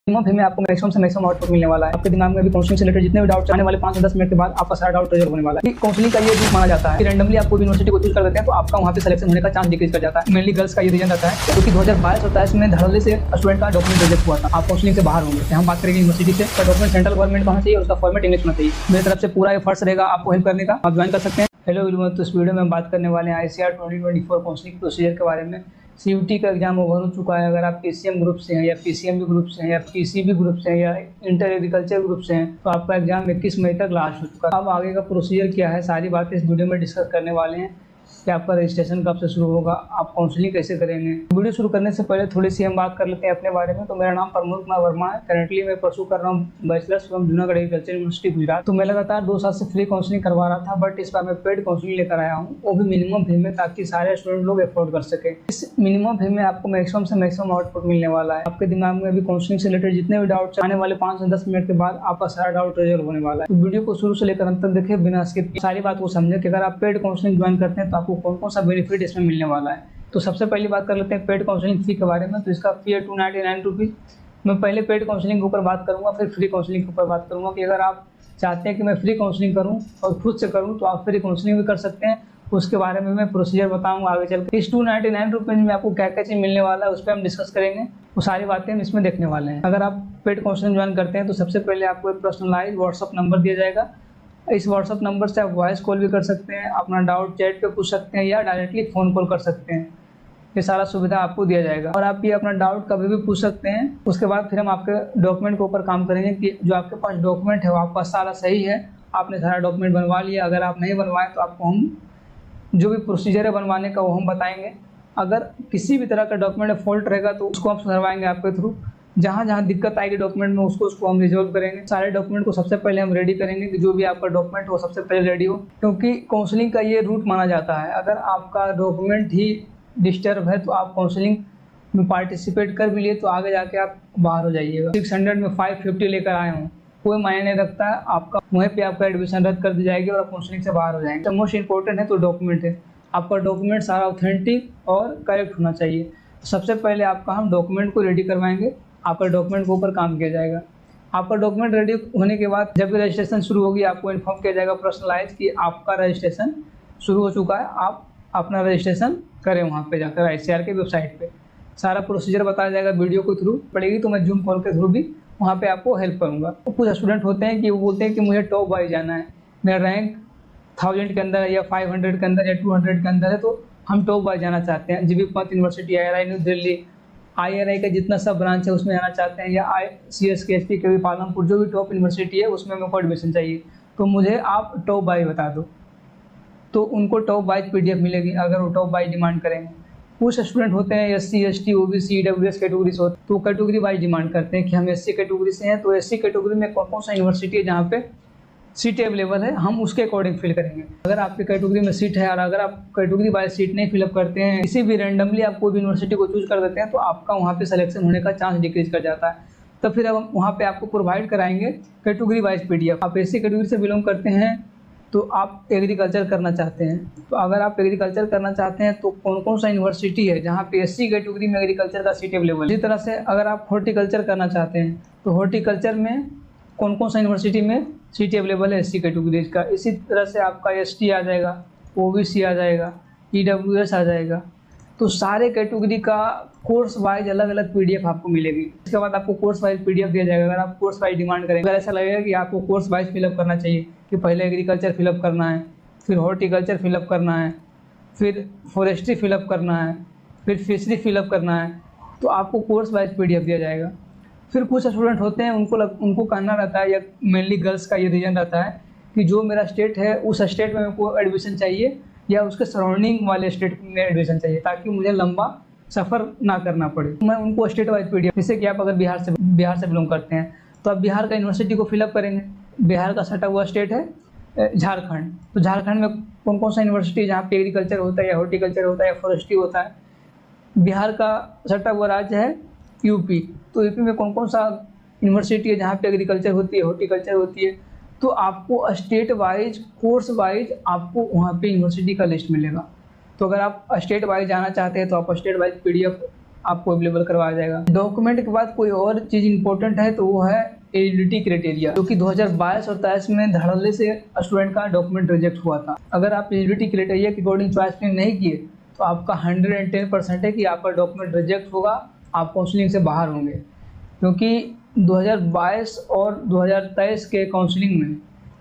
में आपको मैक्सिमम से मैक्सिमम आउटपुट मिलने वाला है। आपके दिमाग में भी काउंसलिंग से रिलेटेड जितने भी डाउट्स आने वाले 5 से 10 मिनट के बाद आपका सारा डाउट क्लियर होने वाला है। काउंसलिंग का ये रूप माना जाता है कि रैंडमली आप कोई यूनिवर्सिटी को चूज कर देते हैं तो आपका वहाँ पे सिलेक्शन होने का चांस डिक्रीज कर जाता है। मेनली गर्ल्स का ये रीजन रहता है क्योंकि 2022-27 में धड़ल्ले से स्टूडेंट का डॉक्यूमेंट रिजेक्ट हुआ था। आप काउंसलिंग से बाहर होंगे। हम बात करेंगे यूनिवर्सिटी से, तो डॉक्यूमेंट सेंट्रल गवर्नमेंट का होना चाहिए, उसका फॉर्मेट इंग्लिश होना चाहिए। मेरी तरफ से पूरा एफर्ट्स रहेगा आपको हेल्प करने का, आप ज्वाइन कर सकते हैं। हेलो एवरीवन, तो इस वीडियो में हम बात करने वाले हैं ICAR 2024 काउंसलिंग प्रोसीजर के बारे में। CUT का एग्जाम ओवर हो चुका है। अगर आप PCM ग्रुप से हैं या PCMB ग्रुप से हैं या PCB ग्रुप से हैं या इंटर एग्रीकल्चर ग्रुप से हैं तो आपका एग्जाम 21 मई तक लास्ट हो चुका है। अब आगे का प्रोसीजर क्या है, सारी बातें इस वीडियो में डिस्कस करने वाले हैं कि आपका रजिस्ट्रेशन कब से शुरू होगा, आप काउंसलिंग कैसे करेंगे। वीडियो शुरू करने से पहले थोड़ी सी हम बात कर लेते हैं अपने बारे में। तो मेरा नाम प्रमोद कुमार वर्मा है। करंटली मैं परसू कर रहा हूँ bachelors from Junagadh agriculture university Gujarat. तो मैं लगातार 2 साल से फ्री काउंसलिंग करवा रहा था, बट इस बार मैं पेड काउंसलिंग लेकर आया हूँ, वो भी मिनिमम फी में, ताकि सारे स्टूडेंट लोग अफोर्ड कर सके। इस मिनिमम फी में आपको मैक्सिमम से मैक्सिमम आउटपुट मिलने वाला है। आपके दिमाग में भी काउंसलिंग से रिलेटेड जितने भी डाउट्स आने वाले 5 से 10 मिनट के बाद आपका सारा डाउट रिजॉल्व होने वाला है। तो वीडियो को शुरू से लेकर अंत तक देखिए, बिना स्किप किए सारी बात को समझे कि अगर आप पेड काउंसलिंग ज्वाइन करते हैं तो आपको कौन कौन सा बेनिफिट इसमें मिलने वाला है। तो सबसे पहली बात कर लेते हैं पेड काउंसलिंग फी के बारे में। तो इसका फी है 299 रुपीज़। मैं पहले पेड काउंसलिंग के ऊपर बात करूंगा, फिर फ्री काउंसलिंग के ऊपर बात करूंगा कि अगर आप चाहते हैं कि मैं फ्री काउंसलिंग करूं और खुद से करूं तो आप फ्री काउंसलिंग भी कर सकते हैं। उसके बारे में मैं प्रोसीजर बताऊंगा आगे चलकर। इस 299 रुपीज़ में आपको क्या क्या चीज़ मिलने वाला है उस पर हम डिस्कस करेंगे। वो सारी बातें हम इसमें देखने वाले हैं। अगर आप पेड काउंसलिंग ज्वाइन करते हैं तो सबसे पहले आपको एक पर्सनलाइज व्हाट्सअप नंबर दिया जाएगा। इस व्हाट्सअप नंबर से आप वॉइस कॉल भी कर सकते हैं, अपना डाउट चैट पे पूछ सकते हैं या डायरेक्टली फ़ोन कॉल कर सकते हैं। ये सारा सुविधा आपको दिया जाएगा और आप ये अपना डाउट कभी भी पूछ सकते हैं। उसके बाद फिर हम आपके डॉक्यूमेंट के ऊपर काम करेंगे कि जो आपके पास डॉक्यूमेंट है वो आपका सारा सही है, आपने सारा डॉक्यूमेंट बनवा लिया। अगर आप नहीं बनवाएं तो आपको हम जो भी प्रोसीजर है बनवाने का वो हम बताएंगे। अगर किसी भी तरह का डॉक्यूमेंट में फॉल्ट रहेगा तो उसको हम सुधरवाएंगे आपके थ्रू। जहाँ जहाँ दिक्कत आएगी डॉक्यूमेंट में उसको हम रिजॉल्व करेंगे। सारे डॉक्यूमेंट को सबसे पहले हम रेडी करेंगे कि जो भी आपका डॉक्यूमेंट हो सबसे पहले रेडी हो, क्योंकि काउंसलिंग का ये रूट माना जाता है। अगर आपका डॉक्यूमेंट ही डिस्टर्ब है तो आप काउंसलिंग में पार्टिसिपेट कर भी लिए तो आगे जाके आप बाहर हो जाइएगा। 600 में 550 लेकर आए हों कोई मायने नहीं रखता है, आपका वहीं पे आपका एडमिशन रद्द कर दी जाएगी और आप काउंसलिंग से बाहर हो जाएंगे। तो मोस्ट इंपॉर्टेंट है तो डॉक्यूमेंट है, आपका डॉक्यूमेंट सारा ऑथेंटिक और करेक्ट होना चाहिए। सबसे पहले आपका हम डॉक्यूमेंट को रेडी करवाएंगे, आपका डॉक्यूमेंट के ऊपर काम किया जाएगा। आपका डॉक्यूमेंट रेडी होने के बाद जब भी रजिस्ट्रेशन शुरू होगी आपको इन्फॉर्म किया जाएगा पर्सनलाइज कि आपका रजिस्ट्रेशन शुरू हो चुका है, आप अपना रजिस्ट्रेशन करें वहाँ पे जाकर ICAR के वेबसाइट पे। सारा प्रोसीजर बताया जाएगा, वीडियो के थ्रू पड़ेगी तो मैं जूम कॉल के थ्रू भी वहाँ पे आपको हेल्प करूँगा। तो कुछ स्टूडेंट होते हैं कि वो बोलते हैं कि मुझे टॉप वाइज जाना है, मेरा रैंक 1000 के अंदर है या 500 के अंदर या 200 के अंदर है, तो हम टॉप वाइज जाना चाहते हैं। GB Pant university, IRI new Delhi, IRI का जितना सब ब्रांच है उसमें जाना चाहते हैं, या CSKHP के भी पालमपुर, जो भी टॉप यूनिवर्सिटी है उसमें मेरे को एडमिशन चाहिए, तो मुझे आप टॉप वाइज बता दो। तो उनको टॉप वाइज PDF मिलेगी अगर वो टॉप वाइज डिमांड करेंगे। कुछ स्टूडेंट होते हैं SC ST OBC EWS category से होते, तो कैटेगरी वाइज डिमांड करते हैं कि हम SC कैटेगरी से हैं तो SC कैटेगरी में कौन कौन सा यूनिवर्सिटी है जहाँ पे सीट अवेलेबल है, हम उसके अकॉर्डिंग फिल करेंगे। अगर आपके कैटेगरी में सीट है और अगर आप कैटेगरी वाइज सीट नहीं फिलअप करते हैं, किसी भी रैंडमली आप कोई भी यूनिवर्सिटी को चूज कर देते हैं तो आपका वहाँ पे सिलेक्शन होने का चांस डिक्रीज कर जाता है। तो फिर अब वहाँ पे आपको प्रोवाइड कराएंगे कैटेगरी वाइज PDF। आप SC कैटेगरी से बिलोंग करते हैं तो आप एग्रीकल्चर करना चाहते हैं, तो अगर आप एग्रीकल्चर करना चाहते हैं तो कौन कौन सा यूनिवर्सिटी है जहाँ पे SC कैटेगरी में एग्रीकल्चर का सीट अवेलेबल है। इसी तरह से अगर आप हॉर्टिकल्चर करना चाहते हैं तो हॉर्टिकल्चर में कौन कौन सा यूनिवर्सिटी में सीट अवेलेबल है SC कैटेगरी का। इसी तरह से आपका ST आ जाएगा, OBC आ जाएगा, EWS आ जाएगा। तो सारे कैटेगरी का कोर्स वाइज अलग अलग PDF आपको मिलेगी। इसके बाद आपको कोर्स वाइज PDF दिया जाएगा। अगर आप कोर्स वाइज डिमांड करेंगे, अगर ऐसा लगेगा कि आपको कोर्स वाइज फिलअप करना चाहिए कि पहले एग्रीकल्चर फिलअप करना है, फिर हॉर्टिकल्चर फिलअप करना है, फिर फॉरेस्ट्री फिलअप करना है, फिर फिशरी फिलअप करना है, तो आपको कोर्स वाइज PDF दिया जाएगा। फिर कुछ स्टूडेंट होते हैं उनको कहना रहता है, या मेनली गर्ल्स का ये रीजन रहता है कि जो मेरा स्टेट है उस स्टेट में मेरे को एडमिशन चाहिए या उसके सराउंडिंग वाले स्टेट में एडमिशन चाहिए, ताकि मुझे लंबा सफ़र ना करना पड़े। मैं उनको स्टेट वाइज PDF, जैसे कि आप अगर बिहार से बिलोंग करते हैं तो आप बिहार का यूनिवर्सिटी को फिलअप करेंगे। बिहार का सटा हुआ स्टेट है झारखंड, तो झारखंड में कौन कौन सा यूनिवर्सिटी जहाँ पे एग्रीकल्चर होता है या हॉर्टिकल्चर होता है या फॉरेस्ट्री होता है। बिहार का सटा हुआ राज्य है UP, तो UP में कौन कौन सा यूनिवर्सिटी है जहाँ पे एग्रीकल्चर होती है, हॉर्टिकल्चर होती है। तो आपको स्टेट वाइज कोर्स वाइज आपको वहाँ पे यूनिवर्सिटी का लिस्ट मिलेगा। तो अगर आप स्टेट वाइज जाना चाहते हैं तो आप स्टेट वाइज PDF आपको अवेलेबल करवाया जाएगा। डॉक्यूमेंट के बाद कोई और चीज़ इंपॉर्टेंट है तो वो है एलिजिबिलिटी क्राइटेरिया, जो कि 2022 और 23 में धड़ल्ले से स्टूडेंट का डॉक्यूमेंट रिजेक्ट हुआ था। अगर आप एलिजिबिलिटी क्राइटेरिया के अकॉर्डिंग चॉइस फिलिंग नहीं किए तो आपका 110% है कि आपका डॉक्यूमेंट रिजेक्ट होगा, आप काउंसलिंग से बाहर होंगे। क्योंकि 2022 और 2023 के काउंसलिंग में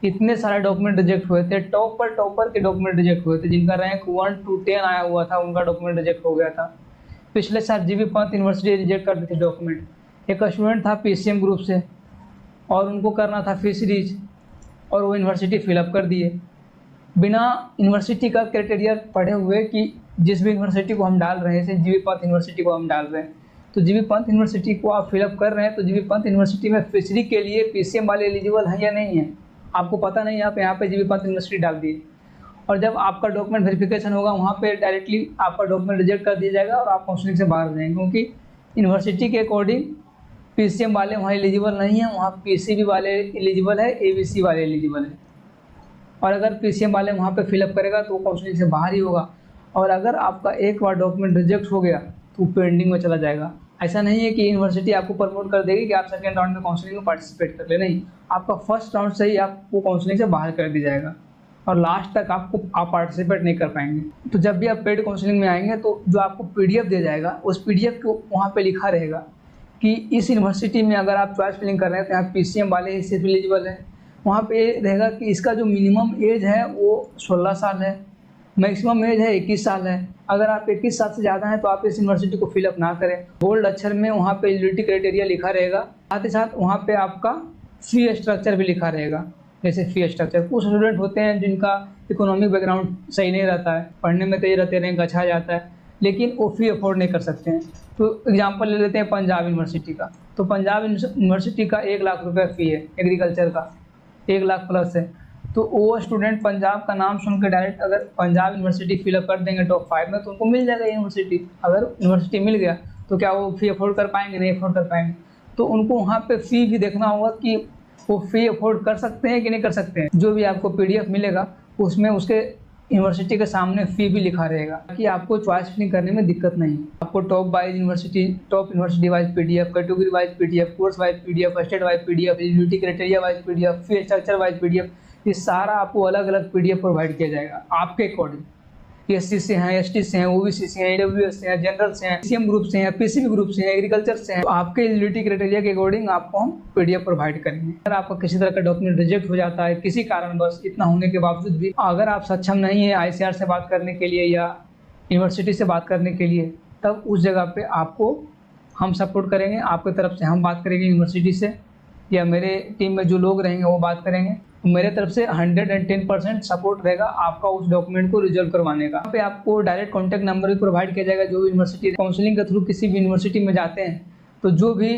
इतने सारे डॉक्यूमेंट रिजेक्ट हुए थे, टॉपर के डॉक्यूमेंट रिजेक्ट हुए थे, जिनका रैंक 1 to 10 आया हुआ था उनका डॉक्यूमेंट रिजेक्ट हो गया था। पिछले साल जीबी पंत यूनिवर्सिटी रिजेक्ट कर दी थी डॉक्यूमेंट। एक स्टूडेंट था पीसीएम ग्रुप से और उनको करना था फिशरीज और वो यूनिवर्सिटी फिलअप कर दिए बिना यूनिवर्सिटी का क्राइटेरिया पढ़े हुए कि जिस भी यूनिवर्सिटी को हम डाल रहे हैं, जीबी पंत यूनिवर्सिटी को हम डाल रहे हैं, तो जीबी पंत यूनिवर्सिटी को आप फिलअप कर रहे हैं तो जीबी पंत यूनिवर्सिटी में फिशरी के लिए पीसीएम वाले एलिजिबल हैं या नहीं है, आपको पता नहीं है। आप यहाँ पे जीबी पंत यूनिवर्सिटी डाल दिए और जब आपका डॉक्यूमेंट वेरिफिकेशन होगा वहाँ पे डायरेक्टली आपका डॉक्यूमेंट रिजेक्ट कर दिया जाएगा और आप काउंसलिंग से बाहर हो जाएंगे। क्योंकि यूनिवर्सिटी के अकॉर्डिंग पीसीएम वाले वहाँ एलिजिबल नहीं है, वहाँ पीसीबी वाले एलिजिबल है, एबीसी वाले एलिजिबल है। और अगर पीसीएम वाले वहाँ पे फिलअप करेगा तो काउंसलिंग से बाहर ही होगा। और अगर आपका एक बार डॉक्यूमेंट रिजेक्ट हो गया तो पेंडिंग में चला जाएगा। ऐसा नहीं है कि यूनिवर्सिटी आपको प्रमोट कर देगी कि आप सेकेंड राउंड में काउंसलिंग में पार्टिसिपेट कर ले, नहीं, आपका फर्स्ट राउंड से ही आपको काउंसलिंग से बाहर कर दिया जाएगा और लास्ट तक आप पार्टिसिपेट नहीं कर पाएंगे। तो जब भी आप पेड काउंसलिंग में आएंगे तो जो आपको पीडीएफ दिया जाएगा उस पीडीएफ को वहाँ पे लिखा रहेगा कि इस यूनिवर्सिटी में अगर आप चॉइस फिलिंग कर रहे हैं तो यहाँ पीसीएम वाले ही सिर्फ एलिजिबल है। वहाँ पे रहेगा कि इसका जो मिनिमम एज है वो 16 साल है, मैक्सिमम एज है 21 साल है। अगर आप 21 साल से ज़्यादा हैं तो आप इस यूनिवर्सिटी को फिलअप ना करें। बोल्ड अक्षर में वहाँ पे एलिजिबिलिटी क्राइटेरिया लिखा रहेगा, साथ ही साथ वहाँ पे आपका फी स्ट्रक्चर भी लिखा रहेगा। जैसे फी स्ट्रक्चर, कुछ स्टूडेंट होते हैं जिनका इकोनॉमिक बैकग्राउंड सही नहीं रहता है, पढ़ने में तेज रहते, रैंक अच्छा जाता है, लेकिन वो फी अफोर्ड नहीं कर सकते हैं। तो एग्जांपल ले लेते हैं पंजाब यूनिवर्सिटी का। तो पंजाब यूनिवर्सिटी का 1 लाख रुपये फ़ी है, एग्रीकल्चर का 1 लाख प्लस है। तो वो स्टूडेंट पंजाब का नाम सुन के डायरेक्ट अगर पंजाब यूनिवर्सिटी फिलअप कर देंगे टॉप 5 में तो उनको मिल जाएगा यूनिवर्सिटी। अगर यूनिवर्सिटी मिल गया तो क्या वो फ़ी अफोर्ड कर पाएंगे? नहीं अफोर्ड कर पाएंगे। तो उनको वहाँ पे फ़ी भी देखना होगा कि वो फ़ी अफोर्ड कर सकते हैं कि नहीं कर सकते हैं। जो भी आपको पीडीएफ मिलेगा उसमें उसके यूनिवर्सिटी के सामने फ़ी भी लिखा रहेगा कि आपको चॉइस फिलिंग करने में दिक्कत नहीं। आपको top university wise PDF, category wise PDF, course wise PDF, state wise PDF, eligibility criteria wise PDF, fee structure wise PDF, ये सारा आपको अलग अलग पीडीएफ प्रोवाइड किया जाएगा आपके अकॉर्डिंग। एससी से हैं, एसटी से हैं, ओबीसी से हैं, ईडब्ल्यूएस से हैं, जनरल से हैं, सीएम ग्रुप से हैं, पीसीबी ग्रुप से हैं, एग्रीकल्चर से हैं। तो आपके एलिजिबिलिटी क्राइटेरिया के अकॉर्डिंग आपको हम पीडीएफ प्रोवाइड करेंगे। अगर आपका किसी तरह का डॉक्यूमेंट रिजेक्ट हो जाता है किसी कारणवश, इतना होने के बावजूद भी अगर आप सक्षम नहीं है आईसीआर से बात करने के लिए या यूनिवर्सिटी से बात करने के लिए, तब उस जगह पे आपको हम सपोर्ट करेंगे। आपकी तरफ से हम बात करेंगे यूनिवर्सिटी से या मेरे टीम में जो लोग रहेंगे वो बात करेंगे। मेरे तरफ से 110% सपोर्ट रहेगा आपका उस डॉक्यूमेंट को रिजॉल्व करवाने का। यहाँ पे आपको डायरेक्ट कॉन्टैक्ट नंबर भी प्रोवाइड किया जाएगा। जो यूनिवर्सिटी काउंसलिंग के थ्रू किसी भी यूनिवर्सिटी में जाते हैं तो जो भी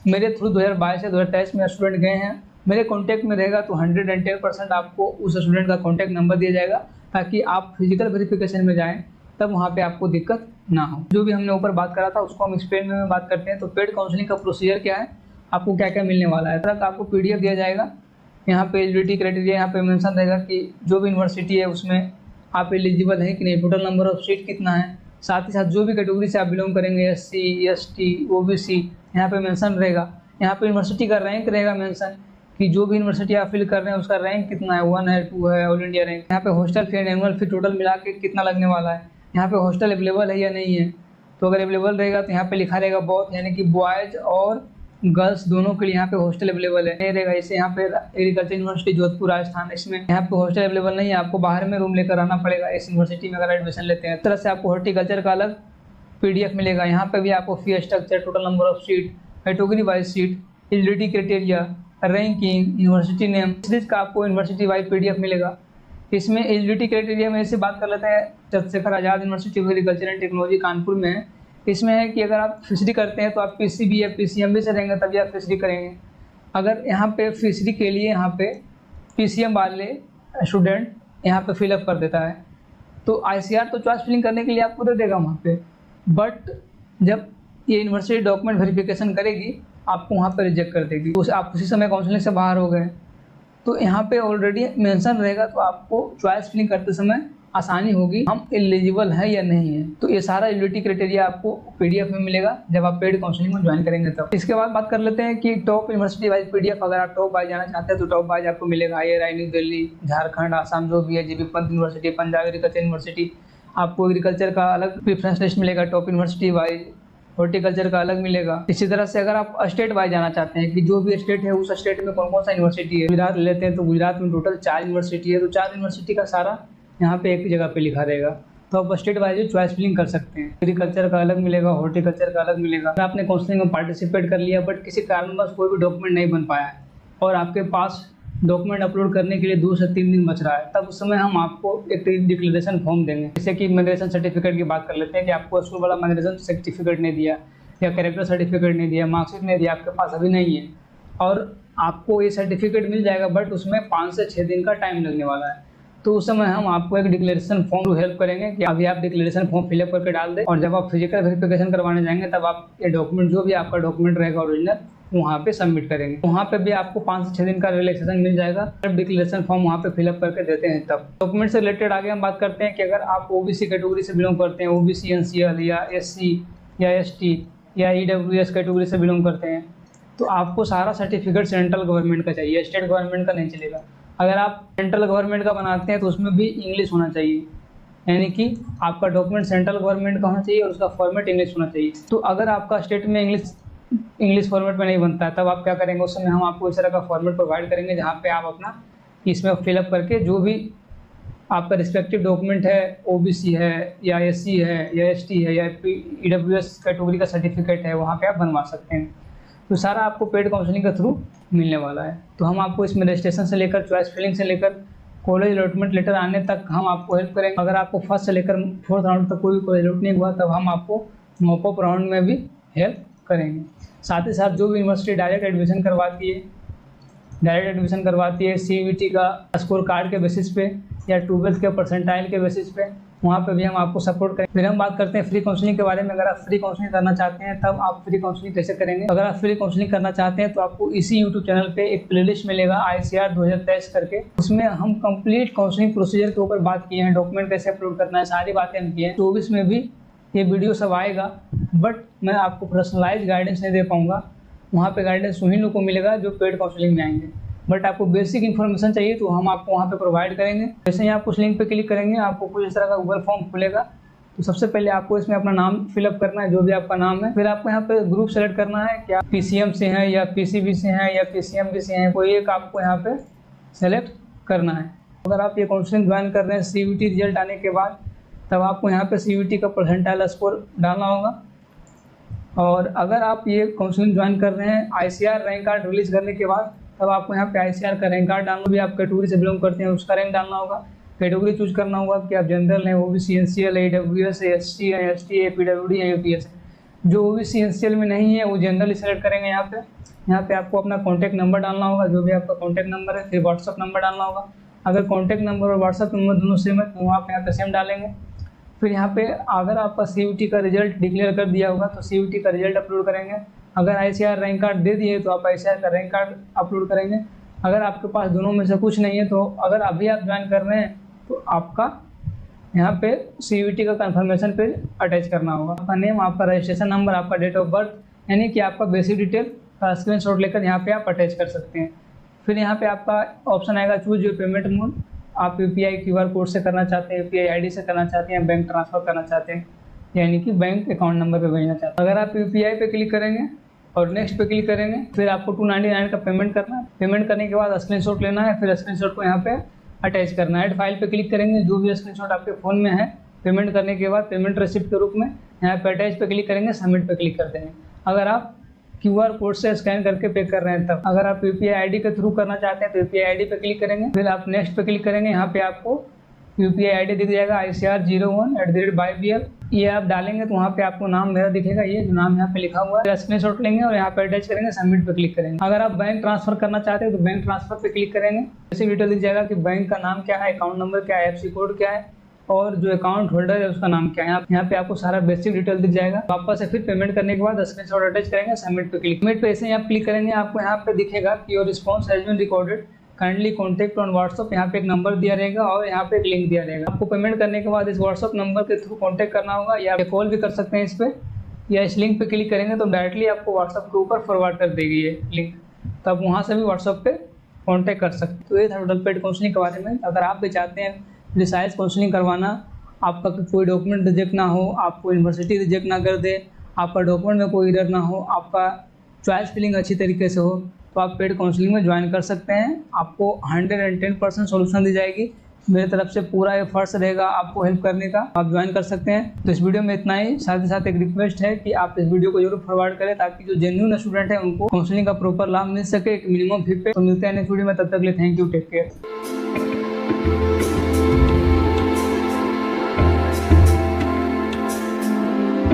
मेरे थ्रू 2022 से 2023 में स्टूडेंट गए हैं मेरे कॉन्टैक्ट में रहेगा तो 110% आपको उस स्टूडेंट का कॉन्टैक्ट नंबर दिया जाएगा ताकि आप फिजिकल वेरिफिकेशन में जाएँ तब वहाँ पे आपको दिक्कत ना हो। जो भी हमने ऊपर बात करा था उसको हम एक्सप्लेन में बात करते हैं। तो पेड काउंसलिंग का प्रोसीजर क्या है, आपको क्या क्या मिलने वाला है। तक आपको पीडीएफ दिया जाएगा, यहाँ पे एलिजिबिलिटी क्राइटेरिया यहाँ पे मेंशन रहेगा कि जो भी यूनिवर्सिटी है उसमें आप एलिजिबल हैं कि नहीं, टोटल नंबर ऑफ सीट कितना है, साथ ही साथ जो भी कैटेगरी से आप बिलोंग करेंगे एससी, एसटी, ओबीसी, यहाँ पे मेंशन रहेगा। यहाँ पे यूनिवर्सिटी का रैंक रहेगा मेंशन कि जो भी यूनिवर्सिटी आप फिल कर रहे हैं उसका रैंक कितना है, 1 है, 2 है, ऑल इंडिया रैंक। यहाँ पे hostel fee and annual fee total मिला के कितना लगने वाला है, यहाँ पे हॉस्टल अवेलेबल है या नहीं है। तो अगर अवेलेबल रहेगा तो यहाँ पे लिखा रहेगा बोथ, यानी कि बॉयज़ और गर्ल्स दोनों के लिए यहाँ पे हॉस्टल अवेलेबल है। नहीं रहेगा जैसे यहाँ पे एग्रीकल्चर यूनिवर्सिटी जोधपुर राजस्थान, इसमें यहाँ पे हॉस्टल अवेलेबल नहीं है, आपको बाहर में रूम लेकर आना पड़ेगा इस यूनिवर्सिटी में अगर एडमिशन लेते हैं। इस तरह से आपको हॉर्टिकल्चर का अलग पीडीएफ मिलेगा। यहाँ पे भी आपको fee structure, total number of seat, category wise seat, eligibility criteria, ranking, university name, series का आपको यूनिवर्सिटी वाइज पीडीएफ मिलेगा। इसमें एलिजिबिलिटी क्राइटेरिया में से बात कर लेते हैं। Chandrashekhar Azad university of agriculture and technology Kanpur में है। इसमें है कि अगर आप फिशरी करते हैं तो आप पीसीबी या पीसीएमबी से रहेंगे तभी आप फिशरी करेंगे। अगर यहाँ पे फिशरी के लिए यहाँ पे पीसीएम वाले स्टूडेंट यहाँ पे फिलअप कर देता है तो आईसीआर तो चॉइस फिलिंग करने के लिए आपको दे देगा वहाँ पे, बट जब ये यूनिवर्सिटी डॉक्यूमेंट वेरिफिकेशन करेगी आपको वहाँ पे रिजेक्ट कर देगी। तो आप उसी समय काउंसलिंग से बाहर हो गए तो यहाँ पे ऑलरेडी मेंशन रहेगा तो आपको चॉइस फिलिंग करते समय आसानी होगी हम एलिजिबल है या नहीं है। तो ये सारा एलिजिबिलिटी क्राइटेरिया आपको पीडीएफ में मिलेगा जब आप पेड काउंसलिंग में ज्वाइन करेंगे तब। इसके बाद बात कर लेते हैं कि टॉप यूनिवर्सिटी वाइज पीडीएफ, अगर आप टॉप वाइज जाना चाहते हैं तो टॉप वाइज आपको मिलेगा IIRI न्यू दिल्ली, झारखंड, आसाम जो भी है, GB Pant university, Punjab agriculture university. आपको एग्रीकल्चर का अलग प्रेफरेंस लिस्ट मिलेगा टॉप यूनिवर्सिटी वाइज, हॉर्टिकल्चर का अलग मिलेगा। इसी तरह से अगर आप स्टेट वाइज जाना चाहते हैं कि जो भी स्टेट है उस स्टेट में कौन कौन सा यूनिवर्सिटी है, गुजरात लेते हैं तो गुजरात में टोटल 4 यूनिवर्सिटी है, तो 4 यूनिवर्सिटी का सारा यहाँ पे एक जगह पे लिखा रहेगा। तो आप स्टेट वाइज चॉइस फिलिंग कर सकते हैं। एग्रीकल्चर का अलग मिलेगा, हॉर्टिकल्चर का अलग मिलेगा। अगर आपने काउंसलिंग में पार्टिसिपेट कर लिया बट किसी कारणवश कोई भी डॉक्यूमेंट नहीं बन पाया है और आपके पास डॉक्यूमेंट अपलोड करने के लिए 2 से 3 दिन बच रहा है, तब उस समय हम आपको एक डिक्लेरेशन फॉर्म देंगे। जैसे कि माइग्रेशन सर्टिफिकेट की बात कर लेते हैं कि आपको स्कूल वाला माइग्रेशन सर्टिफिकेट नहीं दिया या कैरेक्टर सर्टिफिकेट नहीं दिया, मार्कशीट नहीं दिया, आपके पास अभी नहीं है और आपको ये सर्टिफिकेट मिल जाएगा बट उसमें 5 से 6 दिन का टाइम लगने वाला है। तो उस समय हम आपको एक डिक्लेरेशन फॉर्म टू हेल्प करेंगे कि अभी आप डिक्लेरेशन फॉर्म फिलअप करके डाल दें और जब आप फिजिकल वेरिफिकेशन करवाने जाएंगे तब आप ये डॉक्यूमेंट जो भी आपका डॉक्यूमेंट रहेगा ओरिजिनल वहाँ पे सबमिट करेंगे। वहाँ पे भी आपको 5 से 6 दिन का रिलैक्सेशन मिल जाएगा जब डिक्लेरेशन फॉर्म वहाँ पे फिलअप करके देते हैं तब। डॉक्यूमेंट से रिलेटेड आगे हम बात करते हैं कि अगर आप ओबीसी कैटेगरी से बिलोंग करते हैं, ओबीसी NCL या SC या ST या EWS कैटेगरी से बिलोंग करते हैं, तो आपको सारा सर्टिफिकेट सेंट्रल गवर्नमेंट का चाहिए, स्टेट गवर्नमेंट का नहीं चलेगा। अगर आप सेंट्रल गवर्नमेंट का बनाते हैं तो उसमें भी इंग्लिश होना चाहिए, यानी कि आपका डॉक्यूमेंट सेंट्रल गवर्नमेंट का होना चाहिए और उसका फॉर्मेट इंग्लिश होना चाहिए। तो अगर आपका स्टेट में इंग्लिश फॉर्मेट में नहीं बनता है तब आप क्या करेंगे, उस समय हम आपको इस तरह का फॉर्मेट प्रोवाइड करेंगे जहाँ पे आप अपना इसमें फिलअप करके जो भी आपका रिस्पेक्टिव डॉक्यूमेंट है, OBC है या SC है या ST है या EWS कैटेगरी का सर्टिफिकेट है, वहाँ पे आप बनवा सकते हैं। तो सारा आपको पेड काउंसलिंग के थ्रू मिलने वाला है। तो हम आपको इसमें रजिस्ट्रेशन से लेकर चॉइस फिलिंग से लेकर कॉलेज अलॉटमेंट लेटर आने तक हम आपको हेल्प करेंगे। अगर आपको फर्स्ट से लेकर 4th राउंड तक कोई कॉलेज अलॉट नहीं हुआ तब हम आपको मॉपअप राउंड में भी हेल्प करेंगे। साथ ही साथ जो भी यूनिवर्सिटी डायरेक्ट एडमिशन करवाती है CUET का स्कोर कार्ड के बेसिस पे या 12th के परसेंटाइल के बेसिस पे, वहाँ पे भी हम आपको सपोर्ट करें। फिर हम बात करते हैं फ्री काउंसलिंग के बारे में। अगर आप फ्री काउंसलिंग करना चाहते हैं तब आप फ्री काउंसलिंग कैसे करेंगे। अगर आप फ्री काउंसलिंग करना चाहते हैं तो आपको इसी YouTube चैनल पे एक प्लेलिस्ट मिलेगा ICR 2023 करके, उसमें हम कंप्लीट काउंसलिंग प्रोसीजर के ऊपर बात किए हैं, डॉक्यूमेंट कैसे अपलोड करना है, सारी बातें हम किए हैं। 24 में भी ये वीडियो सब आएगा बट मैं आपको पर्सनलाइज गाइडेंस नहीं दे पाऊँगा, वहाँ पे गाइडेंस उन्हीं लोगों को मिलेगा जो पेड काउंसलिंग में आएंगे। बट आपको बेसिक इन्फॉर्मेशन चाहिए तो हम आपको वहाँ पे प्रोवाइड करेंगे। जैसे ही आप उस लिंक पे क्लिक करेंगे आपको कुछ इस तरह का गूगल फॉर्म खुलेगा। तो सबसे पहले आपको इसमें अपना नाम फिलअप करना है, जो भी आपका नाम है। फिर आपको यहाँ पे ग्रुप सेलेक्ट करना है कि आप PCM से हैं या PCB से हैं या PCMB से हैं, कोई एक आपको यहाँ पे सेलेक्ट करना है। अगर आप ये काउंसलिंग ज्वाइन कर रहे हैं CUET रिजल्ट आने के बाद तब आपको यहाँ पे CUET का परसेंटाइल स्कोर डालना होगा। और अगर आप ये काउंसलिंग ज्वाइन कर रहे हैं ICR रैंक कार्ड रिलीज करने के बाद तब आपको यहाँ पे ICR का रैंक कार्ड डालना, भी आप कैटेगरी से बिलोंग करते हैं उसका रैंक डालना होगा। कैटेगरी चूज करना होगा कि आप जनरल हैं, OBC NCL है, EWS है, ST है, ST है, PWD है, UPS है। जो OBC NCL में नहीं है वो जनरल सेलेक्ट करेंगे। यहाँ पे आपको अपना कॉन्टैक्ट नंबर डालना होगा, जो भी आपका कॉन्टैक्ट नंबर है। फिर व्हाट्सअप नंबर डालना होगा। अगर कॉन्टैक्ट नंबर और व्हाट्सअप नंबर दोनों सेम है तो आप यहाँ पे सेम डालेंगे। फिर यहाँ पे अगर आपका CUET का रिजल्ट डिक्लेयर कर दिया होगा तो CUET का रिजल्ट अपलोड करेंगे। अगर ICR रैंक कार्ड दे दिए तो आप ICR का रैंक कार्ड अपलोड करेंगे। अगर आपके पास दोनों में से कुछ नहीं है तो अगर अभी आप ज्वाइन कर रहे हैं तो आपका यहाँ पे CUET का कंफर्मेशन पेज अटैच करना होगा। आपका नेम, आपका रजिस्ट्रेशन नंबर, आपका डेट ऑफ बर्थ, यानी कि आपका बेसिक डिटेल का स्क्रीनशॉट लेकर यहाँ पे आप अटैच कर सकते हैं। फिर यहाँ पे आपका ऑप्शन आएगा चूज योर पेमेंट मोड। आप UPI QR कोड से करना चाहते हैं, UPI ID से करना चाहते हैं, बैंक ट्रांसफ़र करना चाहते हैं, यानी कि बैंक अकाउंट नंबर पे भेजना चाहते हैं। अगर आप UPI पे क्लिक करेंगे और नेक्स्ट पे क्लिक करेंगे फिर आपको 299 का पेमेंट करना है। पेमेंट करने के बाद स्क्रीनशॉट लेना है, फिर स्क्रीनशॉट को यहाँ पे अटैच करना है। ऐड फाइल पे क्लिक करेंगे, जो भी स्क्रीनशॉट आपके फ़ोन में है पेमेंट करने के बाद पेमेंट रिसिप्ट के रूप में यहाँ पे अटैच पे क्लिक करेंगे, सबमिट पे क्लिक कर देंगे। अगर आप QR कोड से स्कैन करके पे कर रहे हैं तब। अगर आप UPI ID के थ्रू करना चाहते हैं तो UPI ID पे क्लिक करेंगे, फिर आप नेक्स्ट पे क्लिक करेंगे। यहाँ पे आपको UPI ID दिख जाएगा ICR01@BL। ये आप डालेंगे तो वहाँ पे आपको नाम मेरा दिखेगा, ये जो नाम यहाँ पे लिखा हुआ है। स्क्रीनशॉट लेंगे और यहाँ पे अटैच करेंगे, सबमिट पे क्लिक करेंगे। अगर आप बैंक ट्रांसफर करना चाहते हैं तो बैंक ट्रांसफर पे क्लिक करेंगे। जैसे डिटेल दिख जाएगा कि बैंक का नाम क्या है, अकाउंट नंबर क्या है, FC कोड क्या है और जो अकाउंट होल्डर है उसका नाम क्या है। यहाँ पे आपको सारा बेसिक डिटेल दिख जाएगा। वापस से फिर पेमेंट करने के बाद स्क्रीनशॉट अटैच करेंगे, सबमिट पे क्लिक। सबमिट पे ऐसे ही आप क्लिक करेंगे, आपको यहाँ पे दिखेगा कि your response has been recorded, kindly contact on WhatsApp. यहाँ पे एक नंबर दिया रहेगा और यहाँ पे एक लिंक दिया रहेगा। आपको पेमेंट करने के बाद इस व्हाट्सअप नंबर के थ्रू कॉन्टैक्ट करना होगा, या कॉल भी कर सकते हैं इस पर, या इस लिंक पे क्लिक करेंगे तो डायरेक्टली आपको व्हाट्सअप के ऊपर फॉरवर्ड कर देगी ये लिंक, तो आप वहाँ से भी व्हाट्सअप पे कॉन्टैक्ट कर सकते हैं। तो ये था टोटल पेड काउंसलिंग के बारे में। अगर आप भी चाहते हैं प्रिसाइज काउंसलिंग करवाना, आपका कोई डॉक्यूमेंट रिजेक्ट ना हो, आपको यूनिवर्सिटी रिजेक्ट ना कर दे, आपका डॉक्यूमेंट में कोई एरर ना हो, आपका चॉइस फिलिंग अच्छी तरीके से हो, तो आप पेड काउंसलिंग में ज्वाइन कर सकते हैं। आपको 110% सोल्यूशन दी जाएगी। मेरी तरफ से पूरा एफर्ट्स रहेगा आपको हेल्प करने का, आप ज्वाइन कर सकते हैं। तो इस वीडियो में इतना ही। साथ ही साथ एक रिक्वेस्ट है कि आप इस वीडियो को जरूर फॉरवर्ड करें ताकि जो जेन्युइन स्टूडेंट है उनको काउंसलिंग का प्रॉपर लाभ मिल सके एक मिनिमम फी पे। तो मिलते हैं नेक्स्ट वीडियो में, तब तक के लिए थैंक यू, टेक केयर।